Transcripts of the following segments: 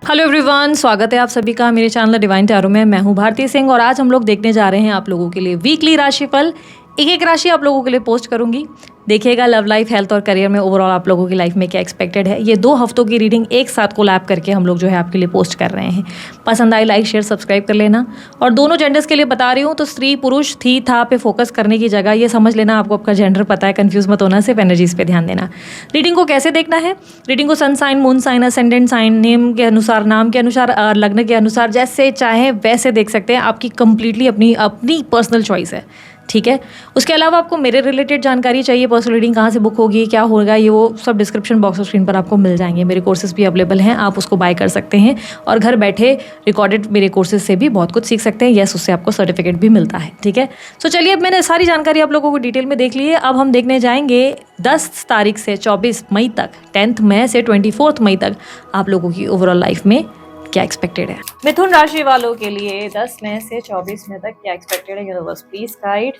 Hello everyone, स्वागत है आप सभी का मेरे चैनल डिवाइन टैरो में। मैं हूं भारती सिंह और आज हम लोग देखने जा रहे हैं आप लोगों के लिए वीकली राशिफल। एक एक राशि आप लोगों के लिए पोस्ट करूंगी। देखिएगा लव लाइफ, हेल्थ और करियर में ओवरऑल आप लोगों की लाइफ में क्या एक्सपेक्टेड है। ये 2 हफ्तों की रीडिंग एक साथ कोलैब करके हम लोग जो है आपके लिए पोस्ट कर रहे हैं। पसंद आए लाइक शेयर सब्सक्राइब कर लेना। और दोनों जेंडर्स के लिए बता रही हूँ, तो स्त्री पुरुष थी था पे फोकस करने की जगह ये समझ लेना आपको आपका जेंडर पता है, कंफ्यूज मत होना, सिर्फ एनर्जीज पे ध्यान देना। रीडिंग को कैसे देखना है? रीडिंग को sun sign, moon sign, ascendant sign, name के अनुसार, नाम के अनुसार, लग्न के अनुसार जैसे चाहे वैसे देख सकते हैं। आपकी कंप्लीटली अपनी अपनी पर्सनल चॉइस है, ठीक है। उसके अलावा आपको मेरे रिलेटेड जानकारी चाहिए, पर्सनल रीडिंग कहाँ से बुक होगी, क्या होगा, ये वो सब डिस्क्रिप्शन बॉक्स और स्क्रीन पर आपको मिल जाएंगे। मेरे कोर्सेज भी अवेलेबल हैं, आप उसको बाय कर सकते हैं और घर बैठे रिकॉर्डेड मेरे कोर्सेज से भी बहुत कुछ सीख सकते हैं। यस, उससे आपको सर्टिफिकेट भी मिलता है, ठीक है। सो चलिए, अब मैंने सारी जानकारी आप लोगों को डिटेल में देख ली है। अब हम देखने जाएंगे 10 तारीख से 24 मई तक, 10 मई से 24 मई तक आप लोगों की ओवरऑल लाइफ में क्या एक्सपेक्टेड है। मिथुन राशि वालों के लिए 10 मई से 24 मई तक क्या एक्सपेक्टेड है, universe please guide.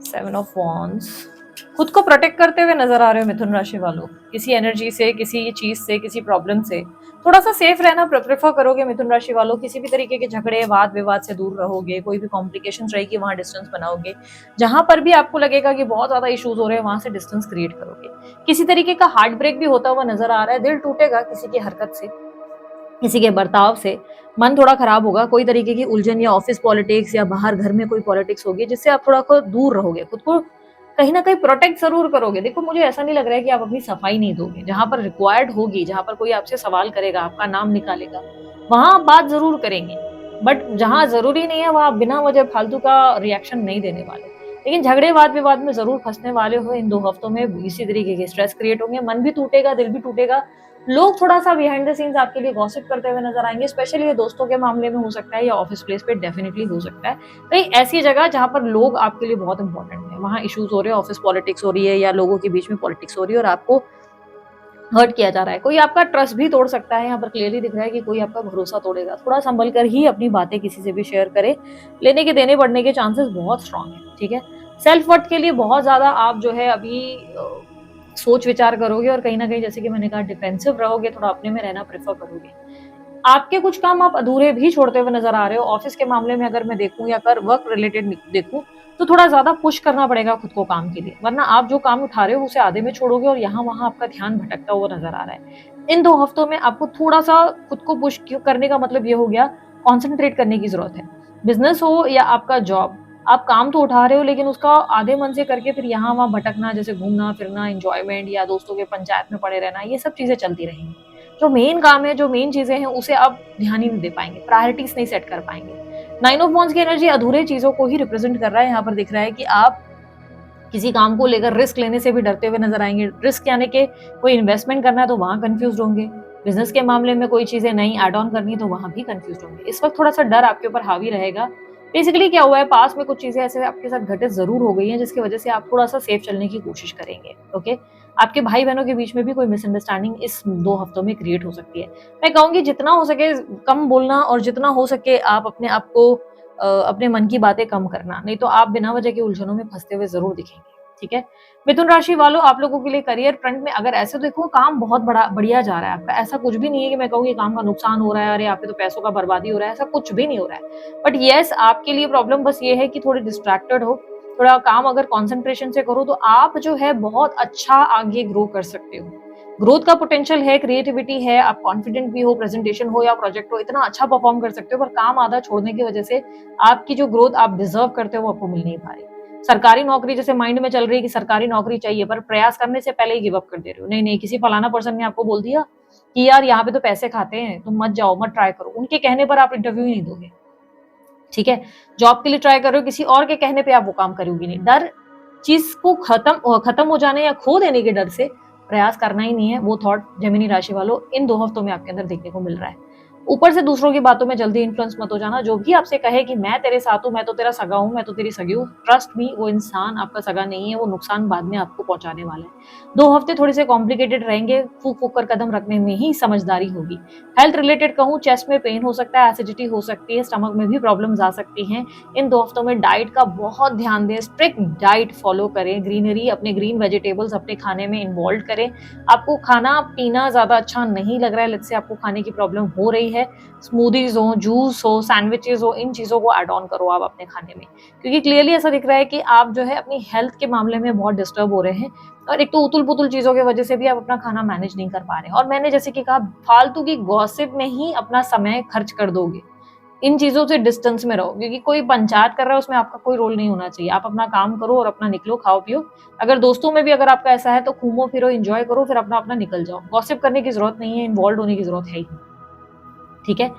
Seven of wands. खुद को प्रोटेक्ट करते हुए नजर आ रहे हो मिथुन राशि वालों, किसी एनर्जी से, किसी चीज से, किसी प्रॉब्लम से थोड़ा सा सेफ रहना प्रेफर करोगे मिथुन राशि वालों। किसी भी तरीके के झगड़े वाद विवाद से दूर रहोगे। कोई भी कॉम्प्लिकेशंस रहेगी वहां डिस्टेंस बनाओगे। जहां पर भी आपको लगेगा कि बहुत ज्यादा इश्यूज हो रहे हैं वहां से डिस्टेंस क्रिएट करोगे। किसी तरीके का हार्ट ब्रेक भी होता हुआ नजर आ रहा है। दिल टूटेगा किसी की हरकत से, किसी के बर्ताव से मन थोड़ा खराब होगा। कोई तरीके की उलझन या ऑफिस पॉलिटिक्स या बाहर घर में कोई पॉलिटिक्स होगी जिससे आप थोड़ा को दूर रहोगे। खुद को कहीं ना कहीं प्रोटेक्ट जरूर करोगे। देखो, मुझे ऐसा नहीं लग रहा है कि आप अपनी सफाई नहीं दोगे। जहां पर रिक्वायर्ड होगी, जहां पर कोई आपसे सवाल करेगा, आपका नाम निकालेगा, वहां आप बात जरूर करेंगे। बट जहां जरूरी नहीं है वहां आप बिना वजह फालतू का रिएक्शन नहीं देने वाले। लेकिन झगड़े वाद विवाद में जरूर फंसने वाले हो इन 2 हफ्तों में। इसी तरीके के स्ट्रेस क्रिएट होंगे, मन भी टूटेगा, दिल भी टूटेगा। लोग थोड़ा सा बिहाइंड द सीन्स आपके लिए गॉसिप करते हुए नजर आएंगे। स्पेशली ये दोस्तों के मामले में हो सकता है या ऑफिस प्लेस पे डेफिनेटली हो सकता है। कहीं ऐसी जगह जहां पर लोग आपके लिए बहुत इंपॉर्टेंट है, वहां इश्यूज हो रहे हैं, ऑफिस पॉलिटिक्स हो रही है या लोगों के बीच में पॉलिटिक्स हो रही है और आपको हर्ट किया जा रहा है। कोई आपका ट्रस्ट भी तोड़ सकता है। यहाँ पर क्लियरली दिख रहा है कि कोई आपका भरोसा तोड़ेगा। थोड़ा संभल कर ही अपनी बातें किसी से भी शेयर करे। लेने के देने बढ़ने के चांसेस बहुत स्ट्रांग है, ठीक है। सेल्फ वर्थ के लिए बहुत ज्यादा आप जो है अभी सोच विचार करोगे और कहीं ना कहीं, जैसे कि मैंने कहा, डिफेंसिव रहोगे, थोड़ा अपने में रहना प्रेफर करोगे। आपके कुछ काम आप अधूरे भी छोड़ते हुए नजर आ रहे हो। ऑफिस के मामले में अगर मैं देखूं या कर वर्क रिलेटेड देखूं तो थोड़ा ज्यादा पुश करना पड़ेगा खुद को काम के लिए, वरना आप जो काम उठा रहे हो उसे आधे में छोड़ोगे और यहाँ वहां आपका ध्यान भटकता हुआ नजर आ रहा है। इन 2 हफ्तों में आपको थोड़ा सा खुद को पुश करने का मतलब ये हो गया, कॉन्सेंट्रेट करने की जरूरत है। बिजनेस हो या आपका जॉब, आप काम तो उठा रहे हो लेकिन उसका आधे मन से करके फिर यहाँ वहां भटकना, जैसे घूमना फिरना, एंजॉयमेंट या दोस्तों के पंचायत में पड़े रहना, ये सब चीजें चलती रहेंगी। जो मेन काम है, जो मेन चीजें हैं, उसे आप ध्यान ही नहीं दे पाएंगे, प्रायोरिटीज नहीं सेट कर पाएंगे। 9 ऑफ वॉन्ड्स की एनर्जी अधूरे चीजों को ही रिप्रेजेंट कर रहा है। यहाँ पर दिख रहा है कि आप किसी काम को लेकर रिस्क लेने से भी डरते हुए नजर आएंगे। रिस्क यानी कि कोई इन्वेस्टमेंट करना है तो वहां कंफ्यूज होंगे। बिजनेस के मामले में कोई चीजें नई एड ऑन करनी है तो वहां भी कंफ्यूज होंगे। इस वक्त थोड़ा सा डर आपके ऊपर हावी रहेगा। बेसिकली क्या हुआ है, पास में कुछ चीजें ऐसे आपके साथ घटित जरूर हो गई हैं जिसकी वजह से आप थोड़ा सा सेफ चलने की कोशिश करेंगे, ओके। आपके भाई बहनों के बीच में भी कोई मिसअंडरस्टैंडिंग इस 2 हफ्तों में क्रिएट हो सकती है। मैं कहूंगी जितना हो सके कम बोलना और जितना हो सके आप अपने आप को अपने मन की बातें कम करना, नहीं तो आप बिना वजह के उलझनों में फंसते हुए जरूर दिखेंगे, ठीक है। मिथुन राशि वालों, आप लोगों के लिए करियर फ्रंट में अगर ऐसे देखो, काम बहुत बड़ा बढ़िया जा रहा है आपका। ऐसा कुछ भी नहीं है कि मैं कहूँगी काम का नुकसान हो रहा है, अरे यहाँ पे तो पैसों का बर्बादी हो रहा है, ऐसा कुछ भी नहीं हो रहा है। बट यस, आपके लिए प्रॉब्लम बस ये है कि थोड़े डिस्ट्रैक्टेड हो। थोड़ा काम अगर कॉन्सेंट्रेशन से करो तो आप जो है बहुत अच्छा आगे ग्रो कर सकते हो। ग्रोथ का पोटेंशियल है, क्रिएटिविटी है, आप कॉन्फिडेंट भी हो, प्रेजेंटेशन हो या प्रोजेक्ट हो, इतना अच्छा परफॉर्म कर सकते हो। पर काम आधा छोड़ने की वजह से आपकी जो ग्रोथ आप डिजर्व करते हो वो आपको मिल नहीं पा रही। सरकारी नौकरी जैसे माइंड में चल रही है कि सरकारी नौकरी चाहिए, पर प्रयास करने से पहले ही गिव अप कर दे रहे हो। नहीं नहीं, किसी फलाना पर्सन ने आपको बोल दिया कि यार यहाँ पे तो पैसे खाते हैं, तुम मत जाओ, मत ट्राई करो, उनके कहने पर आप इंटरव्यू ही नहीं दोगे, ठीक है। जॉब के लिए ट्राई करो, किसी और के कहने पे आप वो काम करोगे नहीं। डर चीज को खत्म हो जाने या खो देने के डर से प्रयास करना ही नहीं है। वो थॉट जेमिनी राशि वालों इन 2 हफ्तों में आपके अंदर देखने को मिल रहा है। ऊपर से दूसरों की बातों में जल्दी इन्फ्लुएंस मत हो जाना। जो भी आपसे कहे कि मैं तेरे साथ हूँ, मैं तो तेरा सगा हूँ, मैं तो तेरी सगी हूँ, ट्रस्ट मी, वो इंसान आपका सगा नहीं है, वो नुकसान बाद में आपको पहुंचाने वाला है। 2 हफ्ते थोड़े से कॉम्प्लिकेटेड रहेंगे, फूक फूक कर कदम रखने में ही समझदारी होगी। हेल्थ रिलेटेड कहूँ, चेस्ट में पेन हो सकता है, एसिडिटी हो सकती है, स्टमक में भी प्रॉब्लम्स आ सकती हैं। इन 2 हफ्तों में डाइट का बहुत ध्यान दें, स्ट्रिक्ट डाइट फॉलो करें, ग्रीनरी, अपने ग्रीन वेजिटेबल्स अपने खाने में इन्वॉल्व करें। आपको खाना पीना ज्यादा अच्छा नहीं लग रहा है, लेट्स से आपको खाने की प्रॉब्लम हो रही है, स्मूदीज हो, जूस हो, सैंडविचेस हो, इन चीजों को ऐड ऑन करो आप अपने खाने में, क्योंकि क्लियरली ऐसा दिख रहा है कि आप जो है अपनी हेल्थ के मामले में बहुत डिस्टर्ब हो रहे हैं, और एक तो उतुल पुतुल चीजों की वजह से भी आप अपना खाना मैनेज नहीं कर पा रहे हैं। और मैंने जैसे कि कहा, फालतू की गॉसिप में ही अपना समय खर्च कर दोगे। इन चीजों से डिस्टेंस में रहो, क्योंकि कोई पंचायत कर रहा है उसमें आपका कोई रोल नहीं होना चाहिए। आप अपना काम करो और अपना निकलो, खाओ पियो। अगर दोस्तों में भी अगर आपका ऐसा है तो घूमो फिरो, एंजॉय करो, फिर अपना अपना निकल जाओ। गॉसिप करने की जरूरत नहीं है, इन्वॉल्व होने की जरूरत है ही, ठीक है।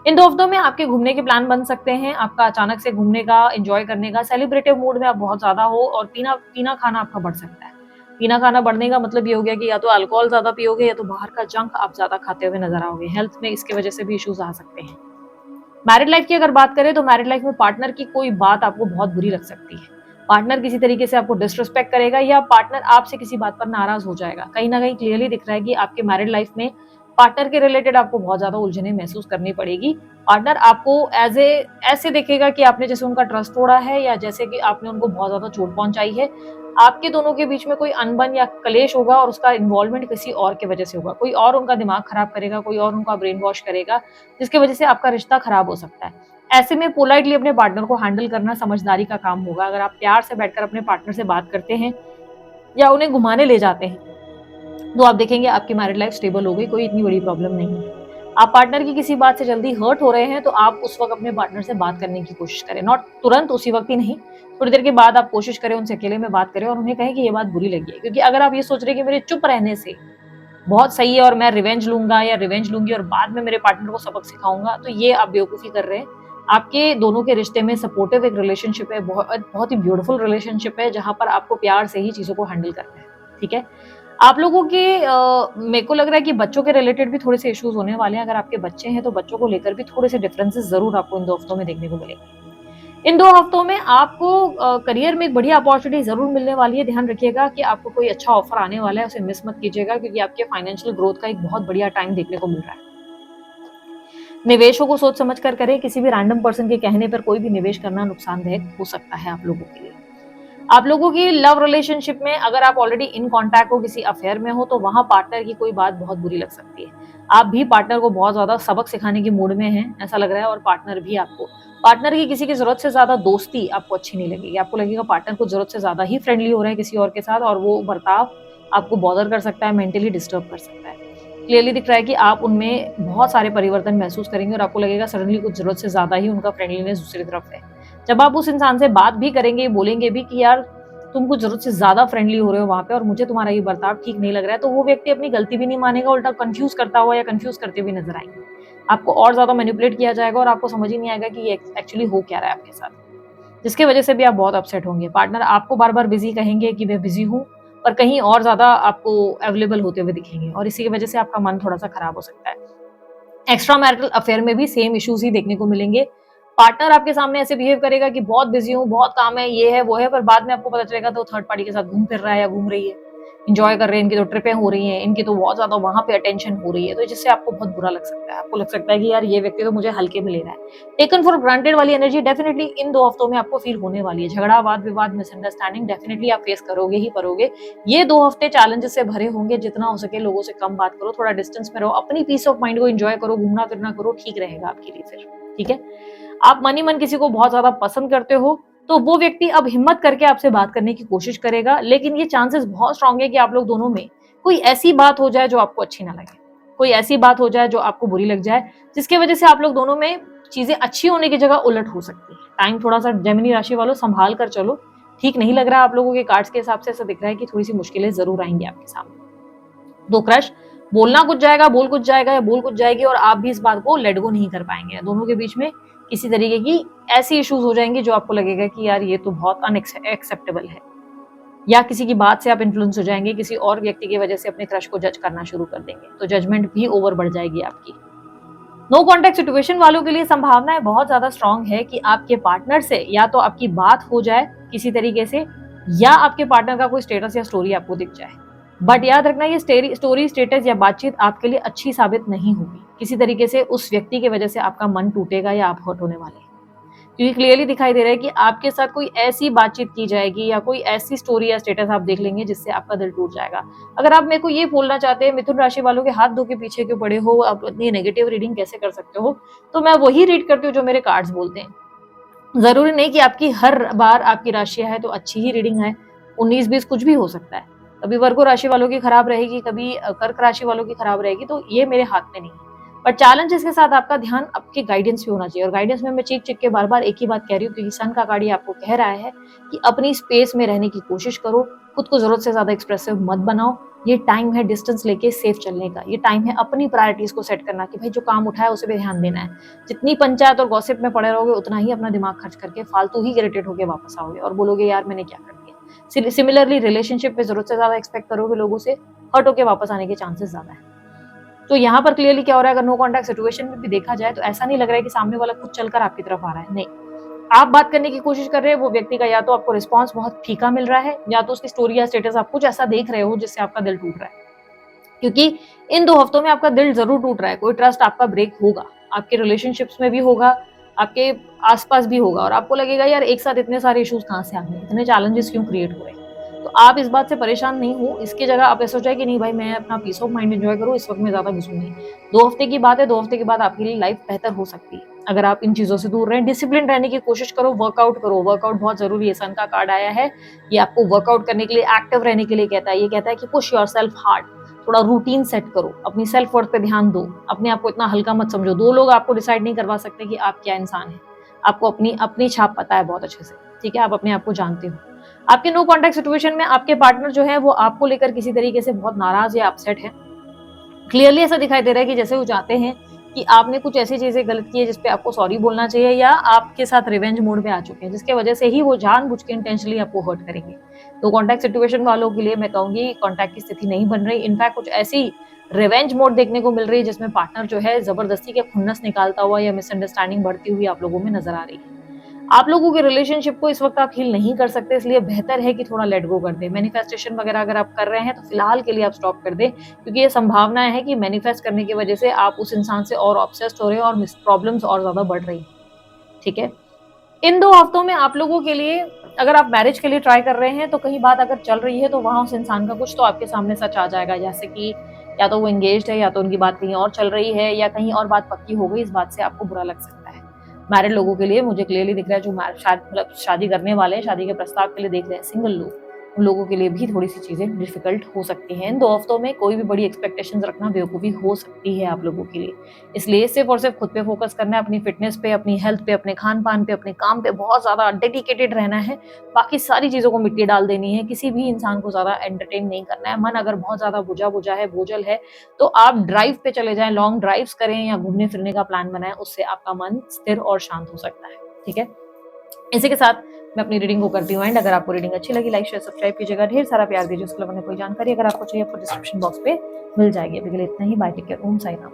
इन 2 हफ्तों में आपके घूमने के प्लान बन सकते हैं, आपका अचानक से घूमने का, एंजॉय करने का, सेलिब्रेटिव मूड में आप बहुत ज्यादा हो, और पीना पीना खाना आपका बढ़ सकता है। पीना खाना बढ़ने का मतलब ये हो गया कि या तो अल्कोहल ज्यादा पियोगे, या तो बाहर का जंक आप ज्यादा खाते हुए नजर आओगे। हेल्थ में इसकी वजह से भी इश्यूज आ सकते हैं। मैरिड लाइफ की अगर बात करें तो मैरिड लाइफ में पार्टनर की कोई बात आपको बहुत बुरी लग सकती है। पार्टनर किसी तरीके से आपको डिसरिस्पेक्ट करेगा, या पार्टनर आपसे किसी बात पर नाराज हो जाएगा। कहीं ना कहीं क्लियरली दिख रहा है कि आपके मैरिड लाइफ में पार्टनर के रिलेटेड आपको बहुत ज्यादा उलझने महसूस करनी पड़ेगी। पार्टनर आपको एज ए ऐसे देखेगा कि आपने जैसे उनका ट्रस्ट तोड़ा है, या जैसे कि आपने उनको बहुत ज्यादा चोट पहुंचाई है। आपके दोनों के बीच में कोई अनबन या कलेश होगा, और उसका इन्वॉल्वमेंट किसी और की वजह से होगा। कोई और उनका दिमाग खराब करेगा, कोई और उनका ब्रेन वॉश करेगा, जिसकी वजह से आपका रिश्ता खराब हो सकता है। ऐसे में पोलाइटली अपने पार्टनर को हैंडल करना समझदारी का काम होगा। अगर आप प्यार से बैठकर अपने पार्टनर से बात करते हैं, या उन्हें घुमाने ले जाते हैं, तो आप देखेंगे आपकी मैरिड लाइफ स्टेबल हो गई, कोई इतनी बड़ी प्रॉब्लम नहीं है। आप पार्टनर की किसी बात से जल्दी हर्ट हो रहे हैं, तो आप उस वक्त अपने पार्टनर से बात करने की कोशिश करें। नॉट तुरंत उसी वक्त ही नहीं, थोड़ी देर के बाद आप कोशिश करें उनसे अकेले में बात करें, और उन्हें कहें कि ये बात बुरी लगी है। क्योंकि अगर आप ये सोच रहे हैं कि मेरे चुप रहने से बहुत सही है और मैं रिवेंज लूंगा या रिवेंज लूंगी और बाद में मेरे पार्टनर को सबक सिखाऊंगा, तो ये आप बेवकूफी कर रहे हैं। आपके दोनों के रिश्ते में सपोर्टिव एक रिलेशनशिप है, बहुत ही ब्यूटीफुल रिलेशनशिप है, जहां पर आपको प्यार से ही चीजों को हैंडल करना है, ठीक है। आप लोगों के मेरे को लग रहा है कि बच्चों के रिलेटेड भी थोड़े से इश्यूज होने वाले हैं। अगर आपके बच्चे हैं तो बच्चों को लेकर भी थोड़े से डिफरेंसेस जरूर आपको इन 2 हफ्तों में देखने को मिलेंगे। इन 2 हफ्तों में आपको करियर में एक बढ़िया अपॉर्चुनिटी जरूर मिलने वाली है। ध्यान रखिएगा कि आपको कोई अच्छा ऑफर आने वाला है, उसे मिस मत कीजिएगा, क्योंकि आपके फाइनेंशियल ग्रोथ का एक बहुत बढ़िया टाइम देखने को मिल रहा है। निवेशों को सोच समझ कर करें, किसी भी रैंडम पर्सन के कहने पर कोई भी निवेश करना नुकसानदायक हो सकता है आप लोगों के लिए। आप लोगों की लव रिलेशनशिप में अगर आप ऑलरेडी इन कांटेक्ट हो, किसी अफेयर में हो, तो वहां पार्टनर की कोई बात बहुत बुरी लग सकती है। आप भी पार्टनर को बहुत ज्यादा सबक सिखाने के मूड में हैं, ऐसा लग रहा है, और पार्टनर भी आपको। पार्टनर की किसी की जरूरत से ज्यादा दोस्ती आपको अच्छी नहीं लगेगी। आपको लगेगा पार्टनर को जरूरत से ज्यादा ही फ्रेंडली हो रहा है किसी और के साथ, और वो बर्ताव आपको बॉदर कर सकता है, मेंटली डिस्टर्ब कर सकता है। क्लियरली दिख रहा है कि आप उनमें बहुत सारे परिवर्तन महसूस करेंगे, और आपको लगेगा सडनली कुछ जरूरत से ज्यादा ही उनका फ्रेंडलीनेस दूसरी तरफ है। जब आप उस इंसान से बात भी करेंगे, बोलेंगे भी कि यार तुम कुछ जरूरत से ज्यादा फ्रेंडली हो रहे हो वहां पे, और मुझे तुम्हारा ये बर्ताव ठीक नहीं लग रहा है, तो वो व्यक्ति अपनी गलती भी नहीं मानेगा, उल्टा कंफ्यूज करता हुआ या कंफ्यूज करते हुए नजर आएंगे। आपको और ज्यादा मैनिपुलेट किया जाएगा, और आपको समझ ही नहीं आएगा कि ये एक्चुअली हो क्या रहा है आपके साथ, जिसकी वजह से भी आप बहुत अपसेट होंगे। पार्टनर आपको बार बार बिजी कहेंगे कि मैं बिजी हूँ, पर कहीं और ज्यादा आपको अवेलेबल होते हुए दिखेंगे, और इसी की वजह से आपका मन थोड़ा सा खराब हो सकता है। एक्स्ट्रा मैरिटल अफेयर में भी सेम इश्यूज ही देखने को मिलेंगे। पार्टनर आपके सामने ऐसे बिहेव करेगा कि बहुत बिजी हूँ, बहुत काम है, ये है वो है, पर बाद में आपको पता चलेगा तो थर्ड पार्टी के साथ घूम फिर रहा है या घूम रही है, इंजॉय कर रहे हैं, इनकी तो ट्रिपें हो रही हैं, इनकी तो बहुत ज्यादा वहां पे अटेंशन हो रही है, तो जिससे आपको बहुत बुरा लग सकता है। आपको लग सकता है कि यार ये व्यक्ति तो मुझे हल्के में ले रहा है। टेकन फॉर ग्रांटेड वाली एनर्जी डेफिनेटली इन 2 हफ्तों में आपको फील होने वाली है। झगड़ा, वाद विवाद, मिसअंडरस्टैंडिंग डेफिनेटली आप फेस करोगे ही करोगे। ये 2 हफ्ते चैलेंजेस से भरे होंगे। जितना हो सके लोगों से कम बात करो, थोड़ा डिस्टेंस में रहो, अपनी पीस ऑफ माइंड को एंजॉय करो, घूमना फिरना करो, ठीक रहेगा आपके लिए फिर, ठीक है। आप मन ही मन किसी को बहुत ज्यादा पसंद करते हो, तो वो व्यक्ति अब हिम्मत करके आपसे बात करने की कोशिश करेगा, लेकिन ये चांसेस बहुत स्ट्रांग है कि आप लोग दोनों में कोई ऐसी बात हो जाए जो आपको अच्छी ना लगे, कोई ऐसी बात हो जाए जो आपको बुरी लग जाए, जिसकी वजह से आप लोग दोनों में चीजें अच्छी होने की जगह उलट हो सकती है। टाइम थोड़ा सा जेमिनी राशि वालों संभाल कर चलो, ठीक नहीं लग रहा है आप लोगों के कार्ड्स के हिसाब से। ऐसा दिख रहा है कि थोड़ी सी मुश्किलें जरूर आएंगी आपके सामने। तो क्रश, बोलना कुछ जाएगा, बोल कुछ जाएगा, या बोल कुछ जाएगी, और आप भी इस बात को लेट गो नहीं कर पाएंगे। दोनों के बीच में किसी तरीके की ऐसी इश्यूज हो जाएंगी जो आपको लगेगा कि यार ये तो बहुत अनएक्सेप्टेबल है, या किसी की बात से आप इन्फ्लुएंस हो जाएंगे, किसी और व्यक्ति की वजह से अपने क्रश को जज करना शुरू कर देंगे, तो जजमेंट भी ओवर बढ़ जाएगी आपकी। नो कॉन्टैक्ट सिचुएशन वालों के लिए संभावनाएं बहुत ज्यादा स्ट्रांग है कि आपके पार्टनर से या तो आपकी बात हो जाए किसी तरीके से, या आपके पार्टनर का कोई स्टेटस या स्टोरी आपको दिख जाए। बट याद रखना, ये स्टोरी, स्टेटस या बातचीत आपके लिए अच्छी साबित नहीं होगी। किसी तरीके से उस व्यक्ति की वजह से आपका मन टूटेगा या आप हर्ट होने वाले हैं, क्योंकि क्लियरली दिखाई दे रहा है कि आपके साथ कोई ऐसी बातचीत की जाएगी या कोई ऐसी स्टोरी या स्टेटस आप देख लेंगे जिससे आपका दिल टूट जाएगा। अगर आप मेरे को ये बोलना चाहते हैं मिथुन राशि वालों के हाथ धो के पीछे क्यों पड़े हो, आप इतनी नेगेटिव रीडिंग कैसे कर सकते हो, तो मैं वही रीड करती हूँ जो मेरे कार्ड्स बोलते हैं। जरूरी नहीं कि आपकी हर बार आपकी राशि है तो अच्छी ही रीडिंग है, 19-20 कुछ भी हो सकता है। कभी वर्गो राशि वालों की खराब रहेगी, कभी कर्क राशि वालों की खराब रहेगी, तो ये मेरे हाथ में नहीं है। पर चैलेंजेस के साथ आपका ध्यान आपके गाइडेंस पे होना चाहिए। और गाइडेंस में मैं चीख के बार बार एक ही बात कह रही हूँ, क्योंकि सन का कार्ड आपको कह रहा है कि अपनी स्पेस में रहने की कोशिश करो, खुद को जरूरत से ज्यादा एक्सप्रेसिव मत बनाओ। ये टाइम है डिस्टेंस लेके सेफ चलने का, ये टाइम है अपनी प्रायोरिटीज को सेट करना कि भाई जो काम उठाया उसे भी ध्यान देना है। जितनी पंचायत और गॉसिप में पड़े रहोगे उतना ही अपना दिमाग खर्च करके फालतू ही इरिटेट होकर वापस आओगे और बोलोगे यार मैंने क्या कर दिया। सिमिलरली रिलेशनशिप पे जरूरत से ज्यादा एक्सपेक्ट करोगे लोगों से, हर्ट होकर वापस आने के चांसेस ज्यादा है। तो यहाँ पर क्लियरली क्या हो रहा है, अगर नो कॉन्टैक्ट सिचुएशन में भी देखा जाए तो ऐसा नहीं लग रहा है कि सामने वाला खुद चलकर आपकी तरफ आ रहा है। नहीं, आप बात करने की कोशिश कर रहे हैं, वो व्यक्ति का या तो आपको रिस्पॉन्स बहुत फीका मिल रहा है, या तो उसकी स्टोरी या स्टेटस आप कुछ ऐसा देख रहे हो जिससे आपका दिल टूट रहा है। क्योंकि इन 2 हफ्तों में आपका दिल जरूर टूट रहा है, कोई ट्रस्ट आपका ब्रेक होगा, आपके रिलेशनशिप्स में भी होगा, आपके आसपास भी होगा, और आपको लगेगा यार एक साथ इतने सारे इश्यूज कहाँ से आ गए, इतने चैलेंजेस क्यों क्रिएट हो रहे हैं। तो आप इस बात से परेशान नहीं हो, इसकी जगह आप ऐसा सोचा कि नहीं भाई मैं अपना पीस ऑफ माइंड एंजॉय करूँ, इस वक्त में ज्यादा घुसूं नहीं। 2 हफ्ते की बात है, 2 हफ्ते के बाद आपके लिए लाइफ बेहतर हो सकती है अगर आप इन चीजों से दूर रहें। डिसिप्लिन रहने की कोशिश करो, वर्कआउट करो, वर्कआउट बहुत जरूरी है। सन का कार्ड आया है, ये आपको वर्कआउट करने के लिए, एक्टिव रहने के लिए कहता है। ये कहता है कि पुश योर सेल्फ हार्ड, थोड़ा रूटीन सेट करो, अपनी सेल्फ वर्थ पे ध्यान दो, अपने आप को इतना हल्का मत समझो। 2 लोग आपको डिसाइड नहीं करवा सकते कि आप क्या इंसान है, आपको अपनी छाप पता है बहुत अच्छे से, ठीक है, आप अपने आप को जानते हो। आपके नो कॉन्टैक्ट सिचुएशन में आपके पार्टनर जो है वो आपको लेकर किसी तरीके से बहुत नाराज या अपसेट है। क्लियरली ऐसा दिखाई दे रहा है कि जैसे वो चाहते हैं कि आपने कुछ ऐसी चीजें गलत की है जिसपे आपको सॉरी बोलना चाहिए, या आपके साथ रिवेंज मोड में आ चुके हैं, जिसके वजह से ही वो जानबूझ के इंटेंशनली आपको हर्ट करेंगे। तो कॉन्टैक्ट सिचुएशन वालों के लिए मैं कहूंगी कॉन्टैक्ट की स्थिति नहीं बन रही। इनफैक्ट कुछ ऐसी रिवेंज मोड देखने को मिल रही है जिसमें पार्टनर जो है जबरदस्ती के खुन्नस निकालता हुआ या मिसअंडरस्टैंडिंग बढ़ती हुई आप लोगों में नजर आ रही है। आप लोगों के रिलेशनशिप को इस वक्त आप हील नहीं कर सकते, इसलिए बेहतर है कि थोड़ा लेट गो कर दें। मैनिफेस्टेशन वगैरह अगर आप कर रहे हैं तो फिलहाल के लिए आप स्टॉप कर दें, क्योंकि ये संभावना है कि मैनिफेस्ट करने की वजह से आप उस इंसान से और ऑब्सेस्ड हो रहे हैं और प्रॉब्लम्स और ज्यादा बढ़ रही है। ठीक है, इन 2 हफ्तों में आप लोगों के लिए, अगर आप मैरिज के लिए ट्राई कर रहे हैं तो कहीं बात अगर चल रही है तो वहां उस इंसान का कुछ तो आपके सामने सच आ जाएगा, जैसे कि या तो वो एंगेज्ड है, या तो उनकी बात कहीं और चल रही है, या कहीं और बात पक्की हो गई। इस बात से आपको बुरा लग सकता है। मैरिड लोगों के लिए मुझे क्लियरली दिख रहा है, जो शादी करने वाले हैं, शादी के प्रस्ताव के लिए देख रहे हैं, सिंगल लोग, उन लोगों के लिए भी थोड़ी सी चीजें डिफिकल्ट हो सकती हैं। इन 2 हफ्तों में कोई भी बड़ी एक्सपेक्टेशंस रखना बेवकूफ़ी हो सकती है आप लोगों के लिए। इसलिए सिर्फ और सिर्फ खुद पे फोकस करना है, अपनी फिटनेस पे, अपनी हेल्थ पे, अपने खान पान पे, अपने काम पे बहुत ज्यादा डेडिकेटेड रहना है। बाकी सारी चीजों को मिट्टी डाल देनी है, किसी भी इंसान को ज्यादा एंटरटेन नहीं करना है। मन अगर बहुत ज्यादा बुझा है, बोझल है, तो आप ड्राइव पे चले जाएं, लॉन्ग ड्राइव्स करें या घूमने फिरने का प्लान बनाएं, उससे आपका मन स्थिर और शांत हो सकता है। ठीक है, इसी के साथ मैं अपनी रीडिंग को करती हूँ एंड। अगर आपको रीडिंग अच्छी लगी, लाइक शेयर सब्सक्राइब कीजिएगा, ढेर सारा प्यार दीजिए। उसके अलावा कोई जानकारी अगर आपको चाहिए आपको डिस्क्रिप्शन बॉक्स पे मिल जाएगी। अभी के लिए इतना ही, बाय, टेक केयर, ओम साई राम।